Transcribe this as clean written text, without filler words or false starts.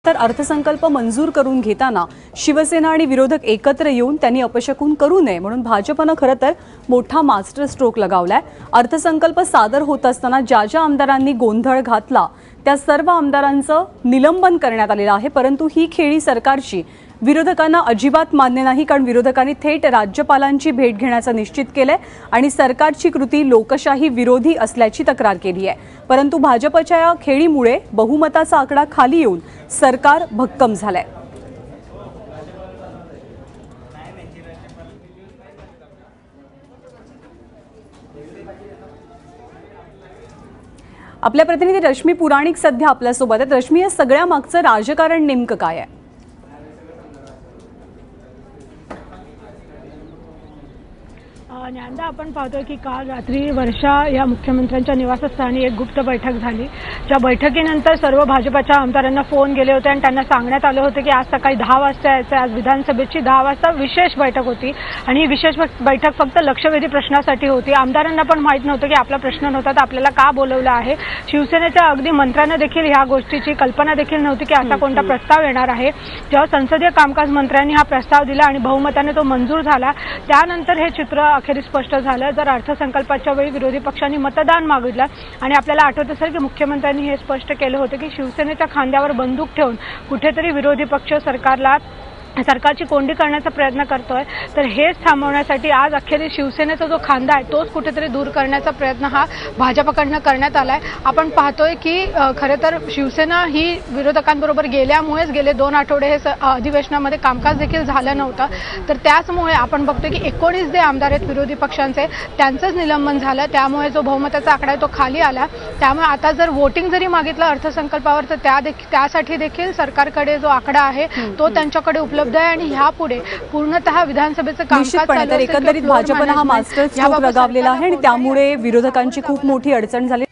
तर अर्थसंकल्प मंजूर करून घेताना शिवसेना आणि विरोधक एकत्र येऊन त्यांनी अपशकुन करू नये म्हणून भाजपनं खरं तर मोठा मास्टर स्ट्रोक लगावलाय। अर्थसंकल्प सादर होत असताना ज्या ज्या आमदारांनी गोंधळ घातला त्या सर्व आमदारांचं निलंबन करण्यात आलेलं आहे, परंतु ही खेळी सरकारची विरोधकांना अजिबात मान्य नाही, कारण विरोधकांनी थेट राज्यपालांची भेट घेण्याचं निश्चित केलंय आणि सरकारची कृती लोकशाही विरोधी असल्याची तक्रार केली आहे। परंतु भाजपच्या या खेळीमुळे बहुमताचा आकडा खाली येऊन सरकार भक्कम झालंय। आपल्या प्रतिनिधी रश्मी पुराणिक सध्या आपल्यासोबत आहेत। रश्मी, या सगळ्या मागचं राजकारण नेमकं काय आहे? न्यांदा आपण पाहतोय की काल रात्री वर्षा या मुख्यमंत्र्यांच्या निवासस्थानी एक गुप्त बैठक झाली। ज्या बैठकीनंतर सर्व भाजपच्या आमदारांना फोन गेले होते आणि त्यांना सांगण्यात आले होते की आज सकाळी 10 वाजता यायचं। आज विधानसभेची 10 वाजता विशेष बैठक होती आणि ही विशेष बैठक फक्त लक्षवेधी प्रश्नासाठी होती। आमदारांना पण माहित नव्हतं की आपला प्रश्न नव्हता तर आपल्याला का बोलवलं आहे। शिवसेनेच्या अगदी मंत्र्यांना देखील ह्या गोष्टीची कल्पना देखील नव्हती की असा कोणता प्रस्ताव येणार आहे। जेव्हा संसदीय कामकाज मंत्र्यांनी हा प्रस्ताव दिला आणि बहुमताने तो मंजूर झाला, त्यानंतर हे चित्र अखेर स्पष्ट झालं। जर अर्थसंकल्पाच्या वेळी विरोधी पक्षांनी मतदान मागितलं आणि आपल्याला आठवत असेल की मुख्यमंत्र्यांनी हे स्पष्ट केलं होतं की शिवसेनेच्या खांद्यावर बंदूक ठेवून कुठेतरी विरोधी पक्ष सरकारची कोंडी करण्याचा प्रयत्न करतोय, तर हेच थांबवण्यासाठी आज अखेरीस शिवसेनेचा जो खांदा आहे तोच कुठेतरी दूर करण्याचा प्रयत्न हा भाजपकडनं करण्यात आलाय। आपण पाहतोय की खरं तर शिवसेना ही विरोधकांबरोबर गेल्यामुळेच गेले 2 आठवडे हे अधिवेशनामध्ये कामकाज देखील झालं नव्हतं, तर त्याचमुळे आपण बघतोय की 19 जे आमदार आहेत विरोधी पक्षांचे त्यांचंच निलंबन झालं। त्यामुळे जो बहुमताचा आकडा आहे तो खाली आला। त्यामुळे आता जर वोटिंग जरी मागितलं अर्थसंकल्पावर तर त्यासाठी देखील सरकारकडे जो आकडा आहे तो त्यांच्याकडे उपलब्ध आहे आणि ह्यापुढे पूर्णतः विधानसभेचं कामकाज चालू एकंदरीत भाजपनं हा मास्टर स्ट्रोक लगावलेला आहे आणि त्यामुळे विरोधकांची खूप मोठी अडचण झाली।